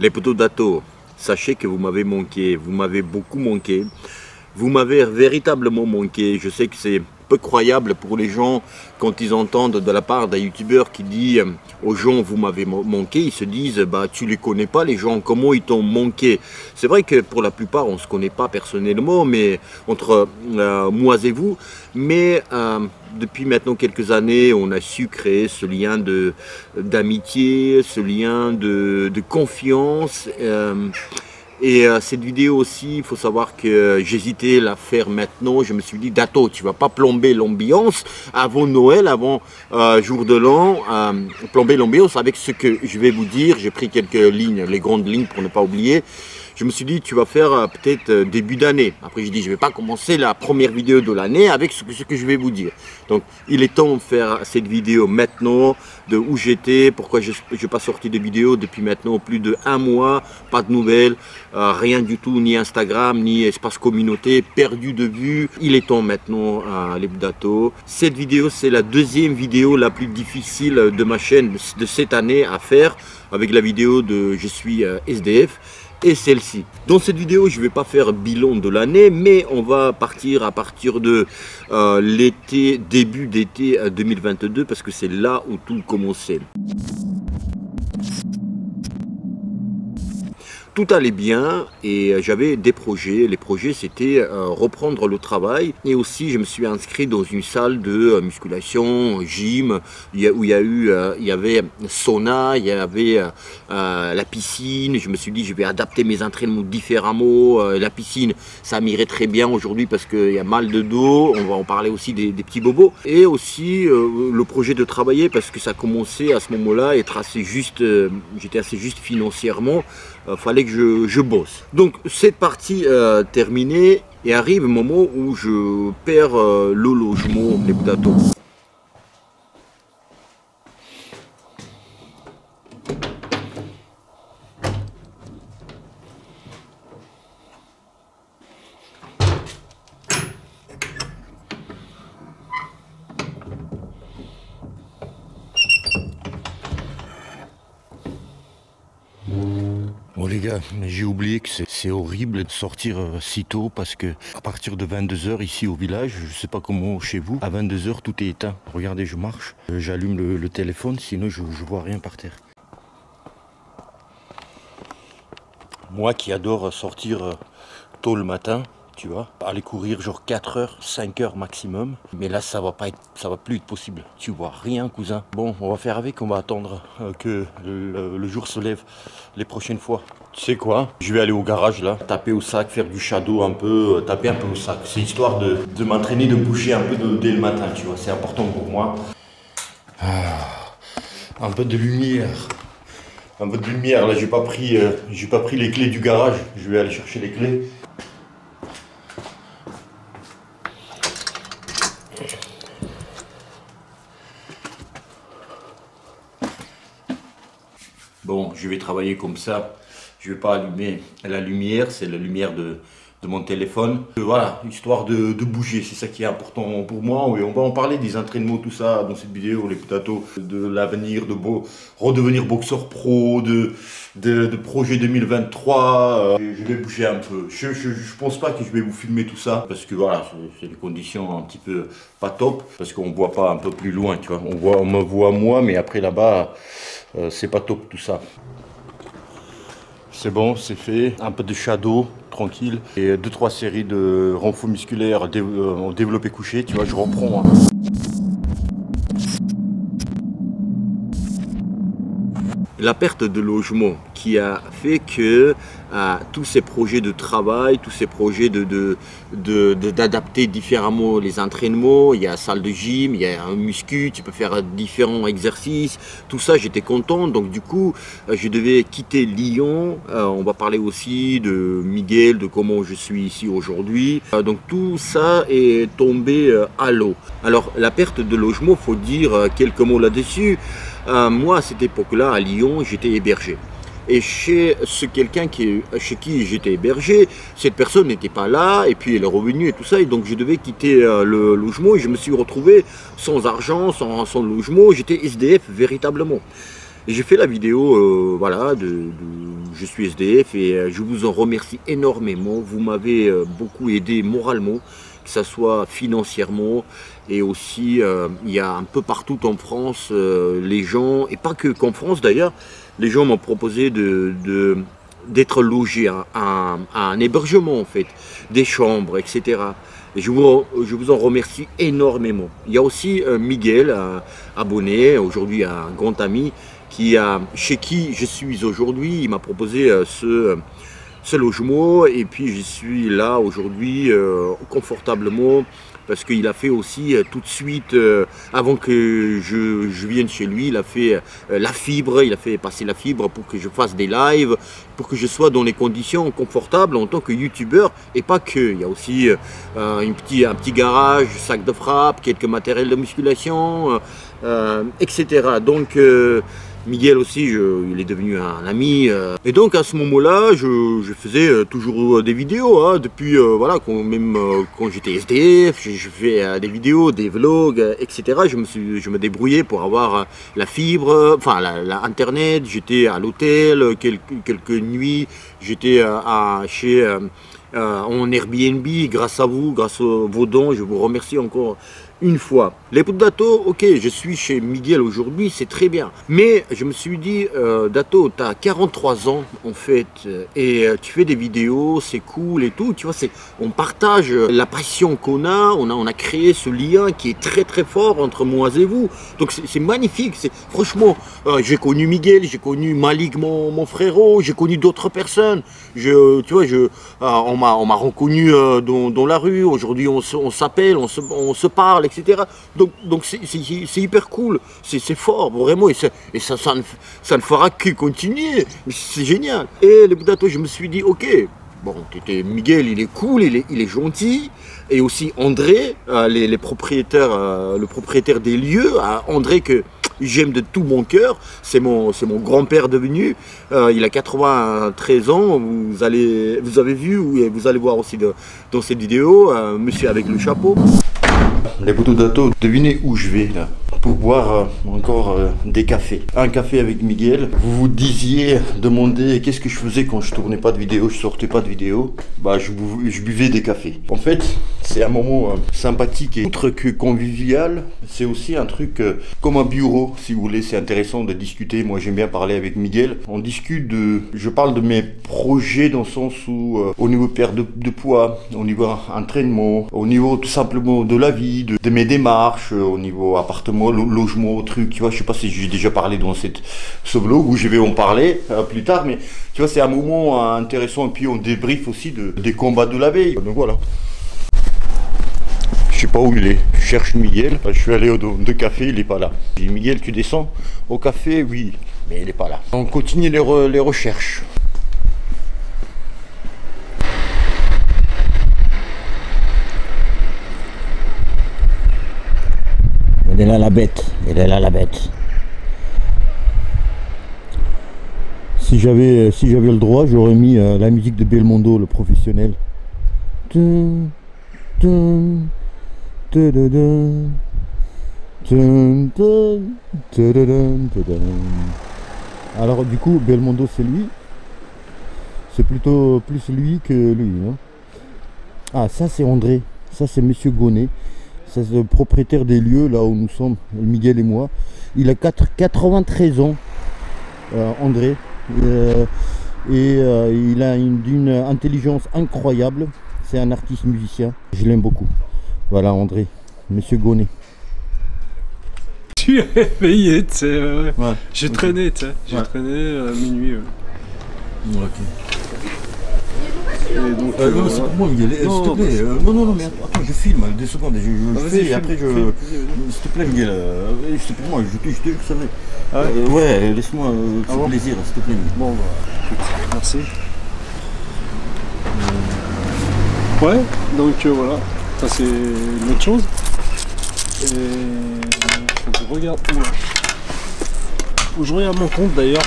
Les poteaux d'Ato, sachez que vous m'avez manqué, vous m'avez beaucoup manqué, vous m'avez véritablement manqué. Je sais que c'est peu croyable pour les gens quand ils entendent de la part d'un youtubeur qui dit aux gens vous m'avez manqué, ils se disent bah tu les connais pas les gens, comment ils t'ont manqué. C'est vrai que pour la plupart on se connaît pas personnellement, mais entre moi et vous, mais depuis maintenant quelques années on a su créer ce lien d'amitié, ce lien de confiance. Et cette vidéo aussi, il faut savoir que j'hésitais à la faire maintenant. Je me suis dit, Dato, tu vas pas plomber l'ambiance avant Noël, avant jour de l'an, plomber l'ambiance avec ce que je vais vous dire. J'ai pris quelques lignes, les grandes lignes pour ne pas oublier. Je me suis dit, tu vas faire peut-être début d'année. Après, j'ai dit, je ne vais pas commencer la première vidéo de l'année avec ce que je vais vous dire. Donc, il est temps de faire cette vidéo maintenant, de où j'étais, pourquoi je n'ai pas sorti de vidéo depuis maintenant plus de 1 mois, pas de nouvelles, rien du tout, ni Instagram, ni espace communauté, perdu de vue. Il est temps maintenant, les Dato. Cette vidéo, c'est la deuxième vidéo la plus difficile de ma chaîne de cette année à faire, avec la vidéo de Je suis SDF. Et celle-ci. Dans cette vidéo, je ne vais pas faire bilan de l'année, mais on va partir à partir de l'été, début d'été 2022, parce que c'est là où tout commençait. Tout allait bien et j'avais des projets. Les projets, c'était reprendre le travail. Et aussi, je me suis inscrit dans une salle de musculation, gym, où il y avait sauna, il y avait la piscine. Je me suis dit, je vais adapter mes entraînements différemment. La piscine, ça m'irait très bien aujourd'hui parce qu'il y a mal de dos. On va en parler aussi des petits bobos. Et aussi, le projet de travailler parce que ça commençait à ce moment-là à être assez juste. J'étais assez juste financièrement. Fallait que je bosse. Donc cette partie terminée et arrive le moment où je perds le logement, les Dato. Bon les gars, j'ai oublié que c'est horrible de sortir si tôt parce que à partir de 22 h ici au village, je sais pas comment chez vous, à 22 h tout est éteint. Regardez, je marche, j'allume le téléphone, sinon je vois rien par terre. Moi qui adore sortir tôt le matin, tu vois, aller courir genre 4 h, 5 h maximum. Mais là, ça va plus être possible. Tu vois rien, cousin. Bon, on va faire avec, on va attendre que le jour se lève les prochaines fois. Tu sais quoi? Je vais aller au garage là, taper au sac, faire du shadow un peu, taper un peu au sac. C'est histoire de m'entraîner, de bouger un peu dès le matin, tu vois. C'est important pour moi. Un peu de lumière. Un peu de lumière. Là, j'ai pas pris les clés du garage. Je vais aller chercher les clés. Bon, je vais travailler comme ça. Je ne vais pas allumer la lumière, c'est la lumière de mon téléphone. Voilà, histoire de bouger, c'est ça qui est important pour moi. Oui, on va en parler des entraînements, tout ça dans cette vidéo, les Dato, de l'avenir, de redevenir boxeur pro, de projet 2023. Je vais bouger un peu. Je pense pas que je vais vous filmer tout ça, parce que voilà, c'est des conditions un petit peu pas top, parce qu'on ne voit pas un peu plus loin, tu vois. On me voit moi, mais après là-bas, c'est pas top tout ça. C'est bon, c'est fait. Un peu de shadow, tranquille. Et 2-3 séries de renforts musculaires en développé couché. Tu vois, je reprends. La perte de logement qui a fait que tous ces projets de travail, tous ces projets d'adapter différemment les entraînements, il y a salle de gym, il y a un muscu, tu peux faire différents exercices, tout ça j'étais content, donc du coup je devais quitter Lyon. On va parler aussi de Miguel, de comment je suis ici aujourd'hui, donc tout ça est tombé à l'eau. Alors la perte de logement, faut dire quelques mots là-dessus. Moi à cette époque-là à Lyon j'étais hébergé. Et chez quelqu'un chez qui j'étais hébergé, cette personne n'était pas là, et puis elle est revenue et tout ça, et donc je devais quitter le logement, et je me suis retrouvé sans argent, sans logement, j'étais SDF véritablement. Et j'ai fait la vidéo voilà, je suis SDF et je vous en remercie énormément. Vous m'avez beaucoup aidé moralement, que ce soit financièrement et aussi il y a un peu partout en France les gens, et pas que qu'en France d'ailleurs, les gens m'ont proposé d'être logés à un hébergement en fait, des chambres, etc. Et je vous en remercie énormément. Il y a aussi Miguel, un abonné, aujourd'hui un grand ami, chez qui je suis aujourd'hui. Il m'a proposé ce logement et puis je suis là aujourd'hui confortablement parce qu'il a fait aussi tout de suite, avant que je vienne chez lui, il a fait la fibre, il a fait passer la fibre pour que je fasse des lives, pour que je sois dans les conditions confortables en tant que youtubeur et pas que. Il y a aussi un petit garage, sac de frappe, quelques matériels de musculation, etc. Donc Miguel aussi, il est devenu un ami. Et donc à ce moment-là, je faisais toujours des vidéos. Hein, depuis, voilà, même quand j'étais SDF, je fais des vidéos, des vlogs, etc. Je me débrouillais pour avoir la fibre, enfin la Internet. J'étais à l'hôtel, quelques nuits. J'étais en Airbnb grâce à vous, grâce à vos dons. Je vous remercie encore une fois. Les potes Dato, ok, je suis chez Miguel aujourd'hui, c'est très bien. Mais je me suis dit, Dato, tu as 43 ans en fait, et tu fais des vidéos, c'est cool et tout. Tu vois, on partage la passion qu'on a, on a créé ce lien qui est très très fort entre moi et vous. Donc c'est magnifique. Franchement, j'ai connu Miguel, j'ai connu Malik, mon frérot, j'ai connu d'autres personnes. Tu vois, on m'a reconnu dans la rue. Aujourd'hui, on s'appelle, on se parle, etc. Donc c'est hyper cool, c'est fort vraiment, et ça ne fera que continuer, c'est génial. Et les Dato, je me suis dit ok, bon, Miguel il est cool, il est gentil, et aussi André, le propriétaire des lieux, André que j'aime de tout mon cœur, c'est mon grand-père devenu, il a 93 ans, vous avez vu, et vous allez voir aussi dans cette vidéo, monsieur avec le chapeau. Les potos Dato, devinez où je vais là pour boire encore des cafés. Un café avec Miguel. Vous vous demandez qu'est-ce que je faisais quand je tournais pas de vidéo, je sortais pas de vidéo. Bah je buvais des cafés. En fait, c'est un moment sympathique et outre que convivial, c'est aussi un truc comme un bureau, si vous voulez. C'est intéressant de discuter. Moi j'aime bien parler avec Miguel. On discute je parle de mes projets dans le sens où au niveau perte de poids, au niveau entraînement, au niveau tout simplement de la vie, de mes démarches, au niveau appartement, logement, truc, tu vois. Je sais pas si j'ai déjà parlé dans ce vlog où je vais en parler plus tard, mais tu vois, c'est un moment intéressant. Et puis on débrief aussi des combats de la veille. Donc voilà. Je sais pas où il est. Je cherche Miguel. Je suis allé au de café, il est pas là. J'ai dit Miguel, tu descends au café? Oui, mais il est pas là. On continue les recherches. Elle est là la bête, elle est là la bête. Si j'avais le droit, j'aurais mis la musique de Belmondo, le professionnel. Alors du coup, Belmondo c'est lui. C'est plutôt plus lui que lui. Hein. Ah, ça c'est André, ça c'est Monsieur Gonnet. C'est le propriétaire des lieux là où nous sommes, Miguel et moi. Il a 93 ans, André, il a d'une intelligence incroyable. C'est un artiste musicien, je l'aime beaucoup. Voilà André, Monsieur Gonnet. Tu es réveillé, tu sais, ouais. J'ai okay. Traîné, tu sais, j'ai traîné à minuit. Ok. Donc, non, c'est pour moi, Miguel, s'il te plaît. Non, mais attends, je filme, 2 secondes, je fais et après s'il te plaît, Miguel, c'est pour moi, je te savais. Ah ouais, laisse-moi plaisir, s'il te plaît. Bon, bah, merci. Ouais, donc voilà, ça c'est une autre chose. Et faut que je regarde où je regarde mon compte d'ailleurs,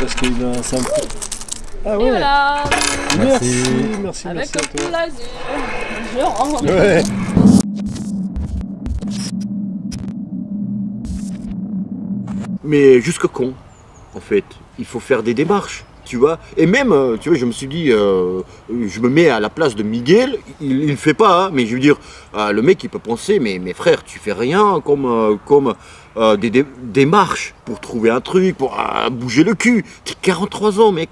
parce que ça me fait. Ah ouais. Et voilà. Merci avec à toi. plaisir. Je rentre. Ouais. Mais jusque quand, en fait, il faut faire des démarches. Tu vois, et même, tu vois, je me suis dit, je me mets à la place de Miguel, il ne fait pas, hein, mais je veux dire, le mec il peut penser, mais frère, tu fais rien comme des démarches pour trouver un truc, pour bouger le cul. T'es 43 ans, mec,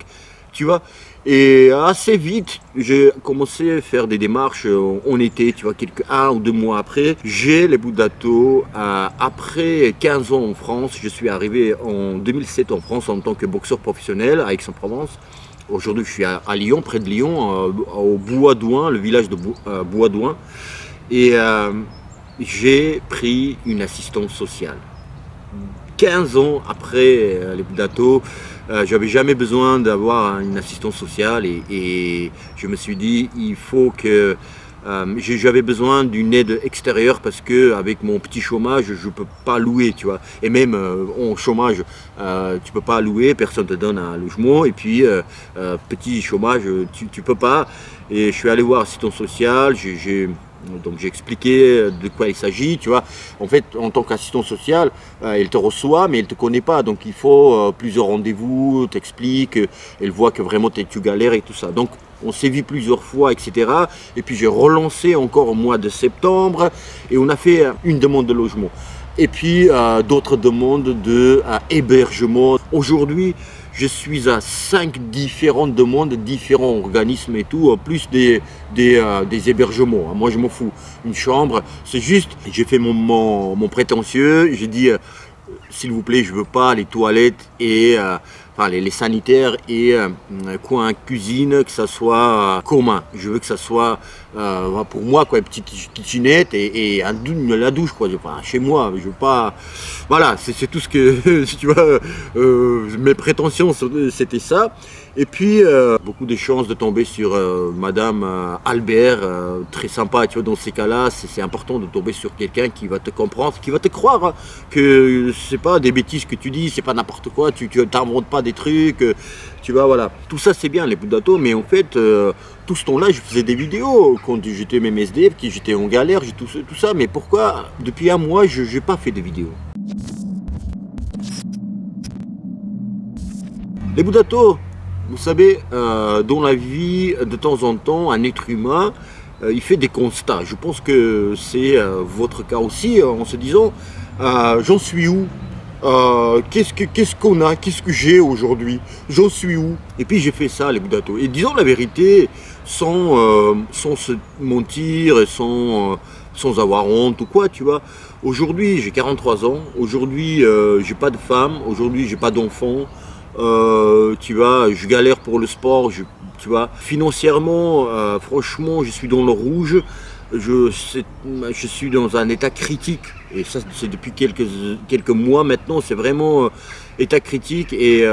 tu vois. Et assez vite, j'ai commencé à faire des démarches en été, tu vois, 1 ou 2 mois après. J'ai les bouts d'Ato. Après 15 ans en France, je suis arrivé en 2007 en France en tant que boxeur professionnel à Aix-en-Provence. Aujourd'hui, je suis à Lyon, près de Lyon, au Bois-d'Ouin, le village de Bois-d'Ouin. Et j'ai pris une assistance sociale. 15 ans après les bouts d'Ato, j'avais jamais besoin d'avoir une assistance sociale et je me suis dit il faut que j'avais besoin d'une aide extérieure parce que avec mon petit chômage je peux pas louer, tu vois, et même en chômage tu peux pas louer, personne te donne un logement, et puis petit chômage tu peux pas. Et je suis allé voir assistance sociale, donc j'ai expliqué de quoi il s'agit, tu vois. En fait, en tant qu'assistant social, elle te reçoit, mais elle ne te connaît pas. Donc il faut plusieurs rendez-vous, t'explique, elle voit que vraiment tu galères et tout ça. Donc on s'est vu plusieurs fois, etc. Et puis j'ai relancé encore au mois de septembre et on a fait une demande de logement. Et puis d'autres demandes d'hébergement. Aujourd'hui, je suis à 5 différentes demandes, différents organismes et tout, plus des hébergements. Moi, je m'en fous. Une chambre, c'est juste, j'ai fait mon prétentieux, j'ai dit, s'il vous plaît, je veux pas les toilettes et les sanitaires et coin cuisine, que ça soit commun. Je veux que ça soit pour moi quoi, une petite kitchenette et la douche quoi. Chez moi, je veux pas. Voilà, c'est tout ce que tu vois. Mes prétentions c'était ça. Et puis beaucoup de chances de tomber sur Madame Albert, très sympa. Tu vois, dans ces cas-là, c'est important de tomber sur quelqu'un qui va te comprendre, qui va te croire, hein, que c'est pas des bêtises que tu dis, c'est pas n'importe quoi. Tu t'inventes pas des trucs, tu vois, voilà. Tout ça c'est bien les bouts d'Ato, mais en fait tout ce temps-là je faisais des vidéos quand j'étais même SDF, que j'étais en galère, tout ça. Mais pourquoi depuis un mois je n'ai pas fait de vidéos? Les bouts d'Ato, vous savez, dans la vie, de temps en temps, un être humain, il fait des constats. Je pense que c'est votre cas aussi, en se disant, j'en suis où? Qu'est-ce qu'on a? Qu'est-ce que j'ai aujourd'hui? J'en suis où? Et puis j'ai fait ça, les bouts d'Ato. Et disons la vérité, sans se mentir, et sans avoir honte ou quoi, tu vois. Aujourd'hui, j'ai 43 ans. Aujourd'hui, j'ai pas de femme. Aujourd'hui, j'ai pas d'enfant. Tu vois, je galère pour le sport, tu vois, financièrement, franchement, je suis dans le rouge, je suis dans un état critique, et ça c'est depuis quelques mois maintenant, c'est vraiment état critique, et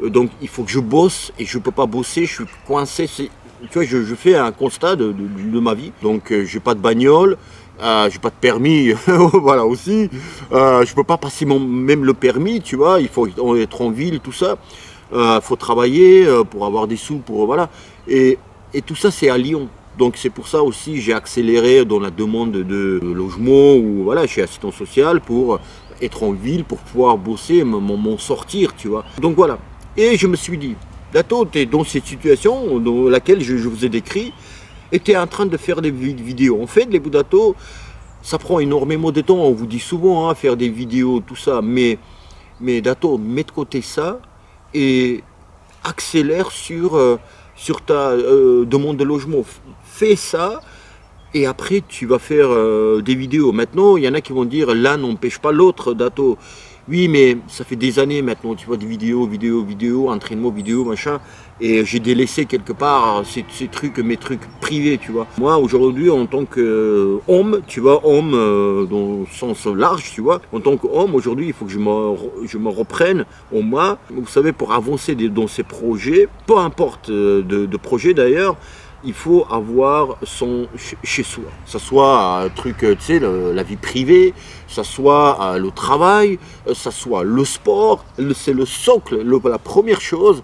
donc il faut que je bosse, et je ne peux pas bosser, je suis coincé, tu vois, je fais un constat de ma vie, donc j'ai pas de bagnole, j'ai pas de permis, voilà aussi. Je peux pas passer même le permis, tu vois. Il faut être en ville, tout ça. Faut travailler pour avoir des sous, pour voilà. Et tout ça, c'est à Lyon. Donc c'est pour ça aussi j'ai accéléré dans la demande de logement ou voilà, je suis assistant social pour être en ville, pour pouvoir bosser, m'en sortir, tu vois. Donc voilà. Et je me suis dit, Dato, tu es dans cette situation dans laquelle je vous ai décrit. Et tu es en train de faire des vidéos. En fait, les bouts d'Ato, ça prend énormément de temps. On vous dit souvent, hein, faire des vidéos, tout ça. Mais Dato, mets de côté ça et accélère sur ta demande de logement. Fais ça et après, tu vas faire des vidéos. Maintenant, il y en a qui vont dire, l'un n'empêche pas l'autre, Dato. Oui, mais ça fait des années maintenant, tu vois, des vidéos, entraînement vidéo, machin. Et j'ai délaissé quelque part ces trucs, mes trucs privés, tu vois. Moi, aujourd'hui, en tant qu'homme, tu vois, homme dans le sens large, tu vois, en tant qu'homme, aujourd'hui, il faut que je me reprenne en moi. Vous savez, pour avancer dans ces projets, peu importe de projet d'ailleurs, il faut avoir son chez soi. Ça soit un truc, tu sais, la vie privée, ça soit le travail, ça soit le sport. C'est le socle, la première chose,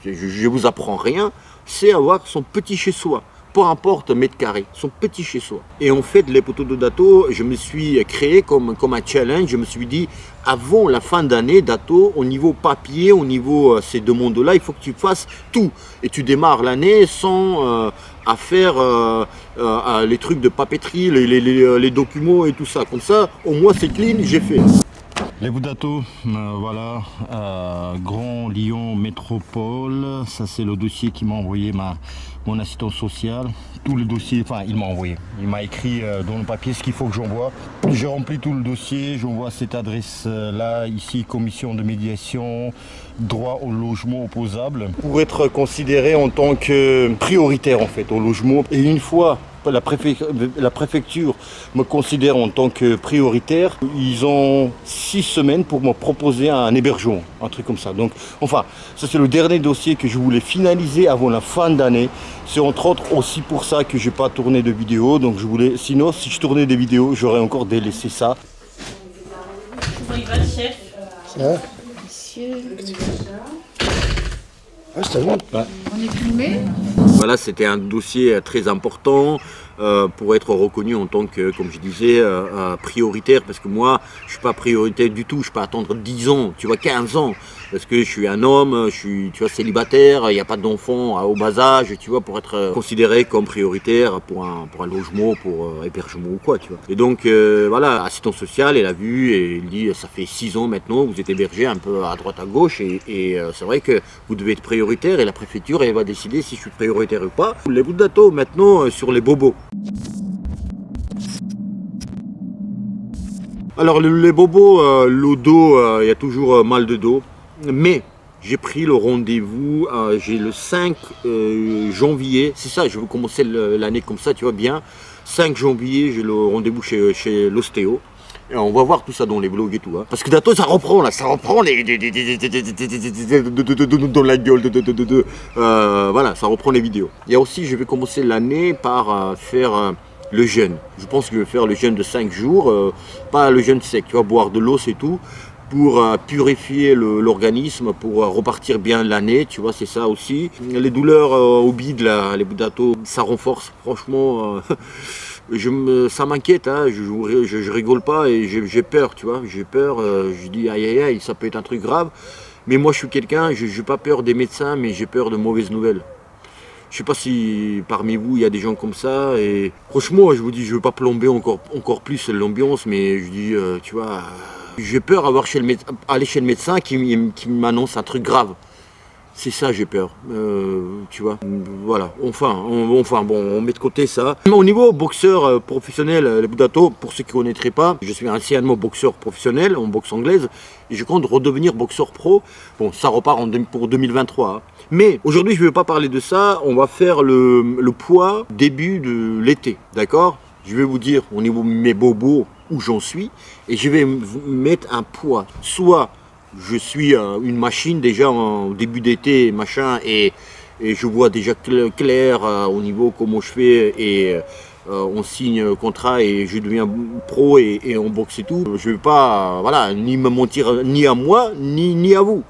je vous apprends rien, c'est avoir son petit chez soi. peu importe mètre carré, sont petits chez soi. Et en fait, les poteaux de Dato, je me suis créé comme un challenge. Je me suis dit, avant la fin d'année, Dato, au niveau papier, au niveau ces deux mondes-là, il faut que tu fasses tout. Et tu démarres l'année sans à faire les trucs de papeterie, les documents et tout ça. Comme ça, au moins c'est clean, j'ai fait. Les bouts d'Dato, voilà, Grand Lyon Métropole, ça c'est le dossier qui m'a envoyé mon assistant social. Tout le dossier, enfin il m'a envoyé, il m'a écrit dans le papier ce qu'il faut que j'envoie. J'ai rempli tout le dossier, j'envoie cette adresse là, ici, commission de médiation, droit au logement opposable. Pour être considéré en tant que prioritaire en fait au logement, et une fois la préfecture me considère en tant que prioritaire, ils ont 6 semaines pour me proposer un hébergement, un truc comme ça. Donc, enfin, ça c'est le dernier dossier que je voulais finaliser avant la fin d'année. C'est entre autres aussi pour ça que je n'ai pas tourné de vidéos. Donc je voulais, sinon si je tournais des vidéos, j'aurais encore délaissé ça. Comment il va le chef? Ça va? Monsieur. Ah, c'est bon. Ouais. On est filmé? Voilà, c'était un dossier très important pour être reconnu en tant que, comme je disais, prioritaire. Parce que moi, je ne suis pas prioritaire du tout. Je peux attendre 10 ans, tu vois, 15 ans. Parce que je suis un homme, je suis, tu vois, célibataire, il n'y a pas d'enfant au bas âge, tu vois, pour être considéré comme prioritaire pour un logement, pour hébergement ou quoi, tu vois. Et donc, voilà, assistant social, elle a vu et il dit, ça fait 6 ans maintenant, vous êtes hébergé un peu à droite, à gauche, et c'est vrai que vous devez être prioritaire, et la préfecture, elle va décider si je suis prioritaire ou pas. Les bouts de Dato, maintenant, sur les bobos. Alors, les bobos, le dos, il y a toujours mal de dos. Mais j'ai pris le rendez-vous, j'ai le 5 janvier, c'est ça, je veux commencer l'année comme ça, tu vois bien. 5 janvier, j'ai le rendez-vous chez l'ostéo. Et on va voir tout ça dans les blogs et tout. Hein. Parce que Dato, ça reprend là, ça reprend dans la gueule. Voilà, ça reprend les vidéos. Il y a aussi, je vais commencer l'année par faire le jeûne. Je pense que je vais faire le jeûne de 5 jours, pas le jeûne sec, tu vois, boire de l'eau, c'est tout. Pour purifier l'organisme, pour repartir bien l'année, tu vois, c'est ça aussi. Les douleurs au bide, là, les bouts de Dato, ça renforce, franchement, ça m'inquiète, hein, je rigole pas et j'ai peur, tu vois, j'ai peur, je dis aïe aïe aïe, ça peut être un truc grave. Mais moi je suis quelqu'un, je n'ai pas peur des médecins, mais j'ai peur de mauvaises nouvelles. Je sais pas si parmi vous il y a des gens comme ça, et franchement je vous dis, je veux pas plomber encore plus l'ambiance, mais je dis, tu vois... J'ai peur aller chez le médecin qui m'annonce un truc grave. C'est ça, j'ai peur. Tu vois, voilà. Enfin, bon, on met de côté ça. Au niveau boxeur professionnel, les bouts de Dato, pour ceux qui ne connaîtraient pas, je suis anciennement boxeur professionnel en boxe anglaise et je compte redevenir boxeur pro. Bon, ça repart pour 2023. Hein. Mais aujourd'hui, je ne vais pas parler de ça. On va faire le poids début de l'été, d'accord? Je vais vous dire au niveau de mes bobos où j'en suis et je vais vous mettre un poids. Soit je suis une machine déjà en début d'été, machin, et je vois déjà clair au niveau comment je fais et on signe contrat et je deviens pro et on boxe et tout. Je ne vais pas voilà, ni me mentir ni à moi, ni à vous,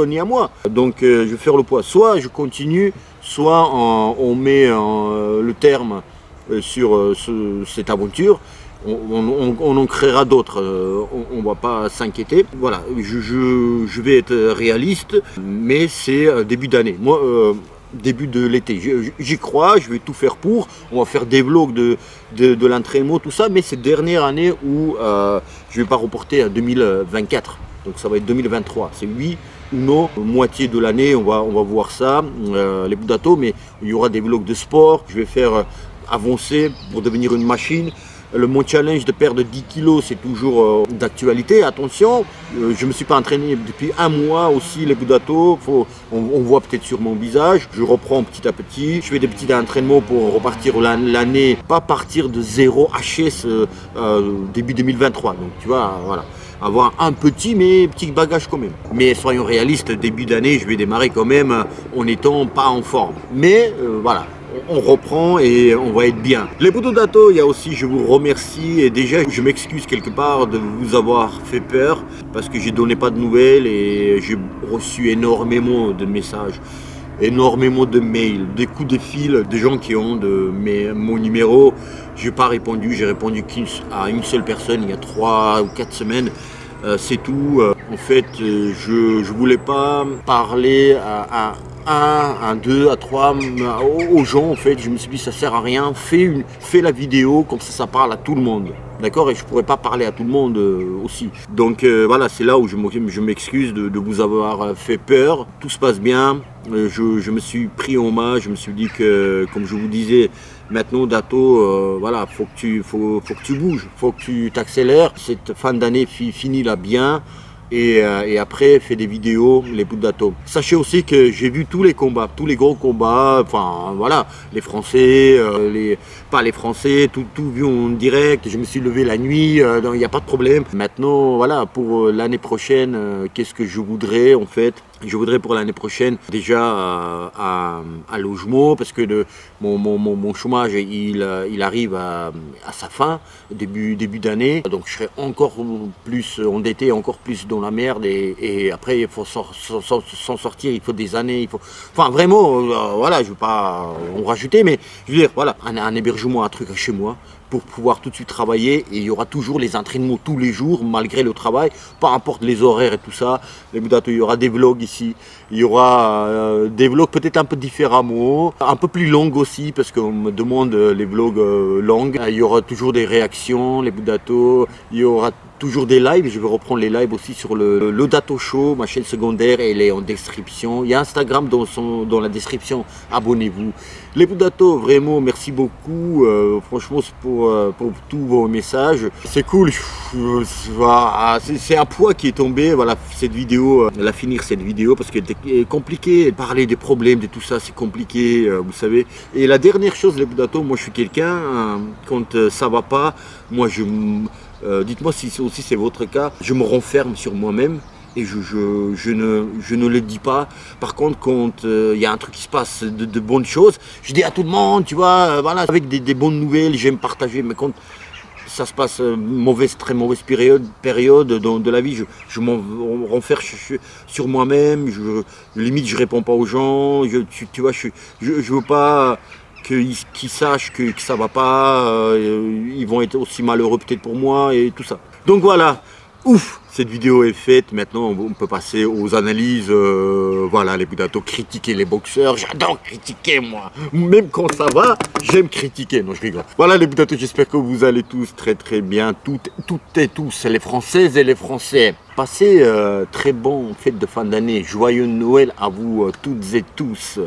ni à moi. Donc je vais faire le poids. Soit je continue, soit on met le terme sur cette aventure. On en créera d'autres, on ne va pas s'inquiéter. Voilà, je vais être réaliste, mais c'est début d'année. Moi, début de l'été, j'y crois, je vais tout faire pour. On va faire des vlogs de l'entraînement, tout ça, mais c'est dernière année où je ne vais pas reporter à 2024. Donc ça va être 2023, c'est oui ou non, moitié de l'année, on va voir ça, les bouts de Dato, mais il y aura des vlogs de sport, je vais faire avancer pour devenir une machine. Mon challenge de perdre 10 kilos, c'est toujours d'actualité. Attention, je ne me suis pas entraîné depuis un mois aussi, les bouts de Dato. On voit peut-être sur mon visage. Je reprends petit à petit. Je fais des petits entraînements pour repartir l'année, pas partir de 0 HS début 2023. Donc tu vois, voilà. Avoir un petit bagage quand même. Mais soyons réalistes, début d'année, je vais démarrer quand même en étant pas en forme. Mais voilà. On reprend et on va être bien. Les poteaux de Dato, il y a aussi, je vous remercie et déjà je m'excuse quelque part de vous avoir fait peur parce que j'ai donné pas de nouvelles et j'ai reçu énormément de messages. énormément de mails, des coups de fil, des gens qui ont mon numéro. Je n'ai pas répondu, j'ai répondu à une seule personne il y a 3 ou 4 semaines. C'est tout. En fait, je ne voulais pas parler à 1, à 2, à 3 aux gens. En fait, je me suis dit ça sert à rien. Fais la vidéo comme ça parle à tout le monde. D'accord? Et je ne pourrais pas parler à tout le monde aussi. Donc voilà, c'est là où je m'excuse de vous avoir fait peur. Tout se passe bien. Je me suis pris en main. Je me suis dit que, comme je vous disais, maintenant Dato, voilà, faut que tu bouges, faut que tu t'accélères. Cette fin d'année finit là bien. Et après, fais des vidéos, les bouts de Dato. Sachez aussi que j'ai vu tous les combats, tous les gros combats, enfin voilà, les Français, pas les Français, tout vu en direct. Je me suis levé la nuit, il n'y a pas de problème. Maintenant, voilà, pour l'année prochaine, qu'est-ce que je voudrais en fait? Je voudrais pour l'année prochaine déjà un logement parce que mon chômage il arrive à sa fin, début d'année. Donc je serai encore plus endetté, encore plus dans la merde et après il faut s'en sortir, il faut des années, enfin vraiment, voilà, je ne veux pas en rajouter, mais je veux dire, voilà, un hébergement, un truc chez moi pour pouvoir tout de suite travailler et il y aura toujours les entraînements tous les jours malgré le travail, peu importe les horaires et tout ça. Les Dato, il y aura des vlogs ici, il y aura des vlogs peut-être un peu différemment, un peu plus longs aussi parce qu'on me demande les vlogs longs. Il y aura toujours des réactions, les Dato, il y aura toujours des lives, je vais reprendre les lives aussi sur le Dato Show, ma chaîne secondaire, elle est en description. Il y a Instagram dans la description, abonnez-vous. Les Dato, vraiment merci beaucoup, franchement c'est pour tous vos messages. C'est cool, c'est un poids qui est tombé, voilà, cette vidéo, finir cette vidéo parce qu'elle est compliquée, parler des problèmes, de tout ça c'est compliqué, vous savez. Et la dernière chose, les Dato, moi je suis quelqu'un, quand ça va pas, moi dites-moi si aussi c'est votre cas, je me renferme sur moi-même et je ne le dis pas. Par contre, quand il y a un truc qui se passe, de bonnes choses, je dis à tout le monde, tu vois, voilà, avec des bonnes nouvelles, j'aime partager. Mais quand ça se passe très mauvaise période de la vie, je m'en renferme sur moi-même, limite je réponds pas aux gens, tu vois, je veux pas qu'ils sachent que ça va pas, ils vont être aussi malheureux peut-être pour moi et tout ça. Donc voilà, ouf, cette vidéo est faite, maintenant on peut passer aux analyses, voilà, les Dato, critiquer les boxeurs, j'adore critiquer moi, même quand ça va, j'aime critiquer, non je rigole. Voilà les Dato, j'espère que vous allez tous très très bien, toutes et tous, les Françaises et les Français. Passez très bon fête de fin d'année, joyeux Noël à vous toutes et tous.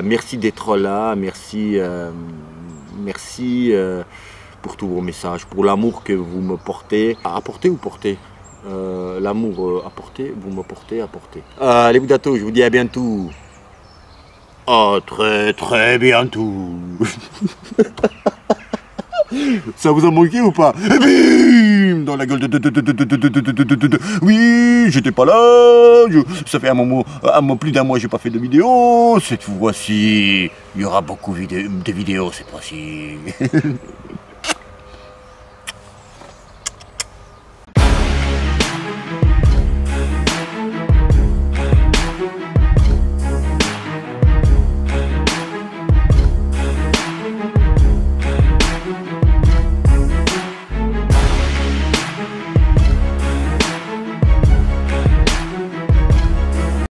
Merci d'être là, merci pour tous vos messages, pour l'amour que vous me portez. Apportez ou portez? L'amour apporté, vous me portez, apportez. Les Dato, je vous dis à bientôt. À très très bientôt. Ça vous a manqué ou pas? Et bim, dans la gueule de... Oui, j'étais pas là. Ça fait un moment, plus d'un mois, j'ai pas fait de vidéo. Cette fois-ci, il y aura beaucoup de vidéos cette fois-ci.